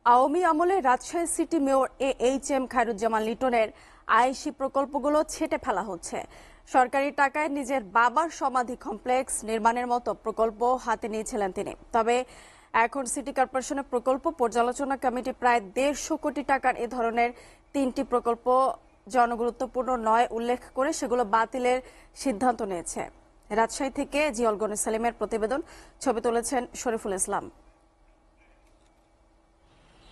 আওয়ামী আমলে Rajshahi city mayor AHM Khairuzzaman লিটনের আয়েশি প্রকল্পগুলো ছেঁটে ফেলা হচ্ছে। সরকারি টাকায় নিজের বাবার সমাধি কমপ্লেক্স নির্মাণের মতো প্রকল্প হাতে নিয়েছিলেন তিনি। তবে এখন সিটি কর্পোরেশনের প্রকল্প পর্যালোচনা কমিটি প্রায় 150 কোটি টাকার এ ধরনের 3টি প্রকল্প জনগুরুত্বপূর্ণ নয় উল্লেখ করে সেগুলো বাতিলের সিদ্ধান্ত নিয়েছে। রাজশাহী থেকে জিয়াউল গনি সালিমের প্রতিবেদন, ছবি তুলেছেন শরীফুল ইসলাম।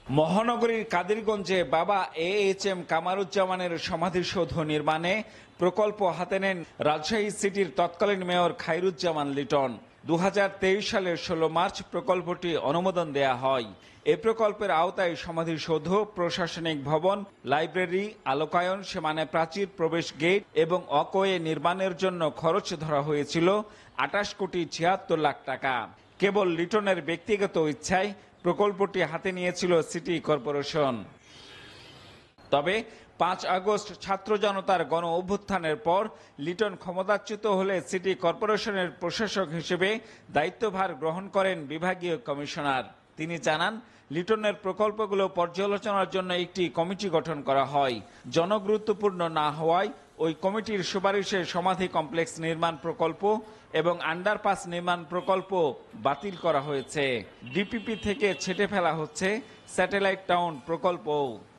মহানগরীর কাদিরগঞ্জে বাবা AHM কামারুজ্জামানের সমাধিসৌধ নির্মাণে প্রকল্প হাতে নেন রাজশাহী সিটির তৎকালীন মেয়র খায়রুজ্জামান লিটন। 2023 সালের 16 মার্চ প্রকল্পটি অনুমোদন দেয়া হয়। এ প্রকল্পের আওতায় সমাধিসৌধ, প্রশাসনিক ভবন, লাইব্রেরি, আলোকায়ন, সীমানা প্রাচীর, প্রবেশ গেট এবং ওয়াকওয়ে নির্মাণের জন্য খরচ ধরা হয়েছিল 28 কোটি 76 লাখ টাকা। কেবল লিটনের ব্যক্তিগত ইচ্ছায় প্রকল্পটি হাতে নিয়েছিল সিটি কর্পোরেশন। তবে 5 আগস্ট ছাত্র জনতার গণ অভ্যুত্থানের পর লিটন ক্ষমতাচ্যুত হলে সিটি কর্পোরেশনের প্রশাসক হিসেবে দায়িত্বভার গ্রহণ করেন বিভাগীয় কমিশনার। তিনি জানান, লিটনের প্রকল্পগুলো পর্যালোচনার জন্য একটি কমিটি গঠন করা হয়। জনগুরুত্বপূর্ণ না হওয়ায় ওই কমিটির সুপারিশে সমাধি কমপ্লেক্স নির্মাণ প্রকল্প এবং আন্ডারপাস নির্মাণ প্রকল্প বাতিল করা হয়েছে। ডিপিপি থেকে ছেঁটে ফেলা হচ্ছে স্যাটেলাইট টাউন প্রকল্প।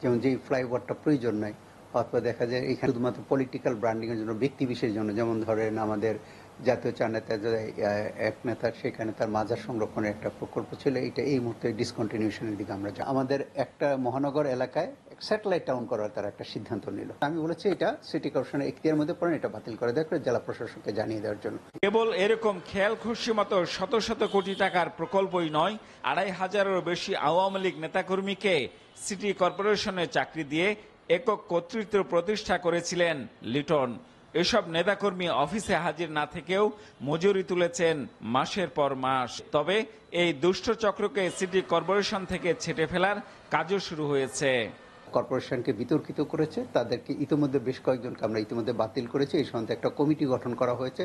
যেমন যে ফ্লাইওভারটা প্রয়োজন নাই, অথবা দেখা যায় এখানে শুধুমাত্র পলিটিক্যাল ব্র্যান্ডিং এর জন্য, ব্যক্তি বিশেষের জন্য, যেমন ধরেন আমাদের জাতীয় চার নেতা এক নেতার সেখানে তার মাজার সংরক্ষণের একটা প্রকল্প ছিল, এটা এই মুহূর্তে ডিসকন্টিনিউশনের দিকে আমরা যাই। আমাদের একটা মহানগর এলাকায় স্যাটেলাইট টাউন করার তার একটা সিদ্ধান্ত নিল। আমি বলেছি এটা সিটি কর্পোরেশনের এখতিয়ারের মধ্যে পড়ে, এটা বাতিল করে দেওয়া করে জেলা প্রশাসককে জানিয়ে দেওয়ার জন্য। কেবল এরকম খেয়াল খুশি মতো শত শত কোটি টাকার প্রকল্পই নয়, 2500-এরও বেশি আওয়ামী লীগ নেতাকর্মীকে সিটি কর্পোরেশনে চাকরি দিয়ে একক কর্তৃত্ব প্রতিষ্ঠা করেছিলেন লিটন। এসব নেতাকর্মী অফিসে হাজির না থেকেও মজুরি তুলেছেন মাসের পর মাস। তবে এই দুষ্ট চক্রকে সিটি কর্পোরেশন থেকে ছেঁটে ফেলার কাজও শুরু হয়েছে। কর্পোরেশনকে বিতর্কিত করেছে, তাদেরকে ইতিমধ্যে বেশ কয়েকজনকে আমরা ইতিমধ্যে বাতিল করেছি। এই সম্বন্ধে একটা কমিটি গঠন করা হয়েছে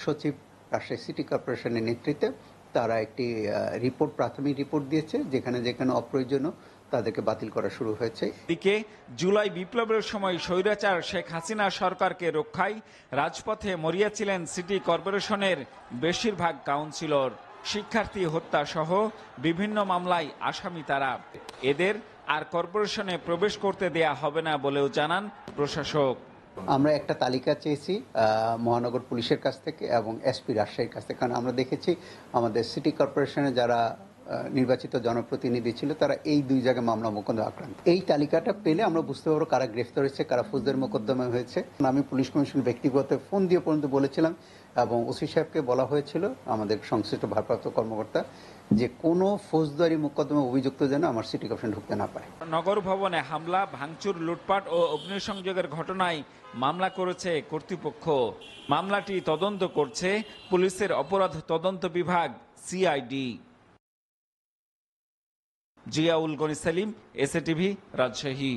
সচিব রাজশাহী সিটি কর্পোরেশনের নেতৃত্বে। তারা একটি রিপোর্ট, প্রাথমিক রিপোর্ট দিয়েছে, যেখানে যেখানে অপ্রয়োজনীয় তাদেরকে বাতিল করা শুরু হয়েছে। এদিকে জুলাই বিপ্লবের সময় স্বৈরাচার শেখ হাসিনা সরকারকে রক্ষায় রাজপথে মরিয়াছিলেন সিটি কর্পোরেশনের বেশিরভাগ কাউন্সিলর। শিক্ষার্থী হত্যা সহ বিভিন্ন মামলায় আসামি তারা। এদের আর কর্পোরেশনে প্রবেশ করতে দেয়া হবে না বলেও জানান প্রশাসক। আমরা একটা তালিকা চেয়েছি মহানগর পুলিশের কাছ থেকে এবং এসপি রাজশাহীর কাছ থেকে, কারণ আমরা দেখেছি আমাদের সিটি কর্পোরেশনে যারা নির্বাচিত জনপ্রতিনিধি ছিল তারা এই 2 জায়গায় মামলা মোকদ্দমা আক্রান্ত। এই তালিকাটা পেলে আমরা বুঝতে পারবো কারা গ্রেফতার হয়েছে, কারা ফৌজদারি মোকদ্দমা হয়েছে। আমি পুলিশ কমিশন ব্যক্তিগত ফোন দিয়ে পর্যন্ত বলেছিলাম এবং ওসি সাহেবকে বলা হয়েছিল, আমাদের সংশ্লিষ্ট ভারপ্রাপ্ত কর্মকর্তা, যে কোনো ফৌজদারি মোকদ্দমা অভিযুক্ত যেন আমার সিটি কর্পোরেশন ঢুকতে না পারে। নগর ভবনে হামলা, ভাঙচুর, লুটপাট ও অগ্নিসংযোগের ঘটনায় মামলা করেছে কর্তৃপক্ষ। মামলাটি তদন্ত করছে পুলিশের অপরাধ তদন্ত বিভাগ CID। জিয়াউল গনি সালিম, SATV, রাজশাহী।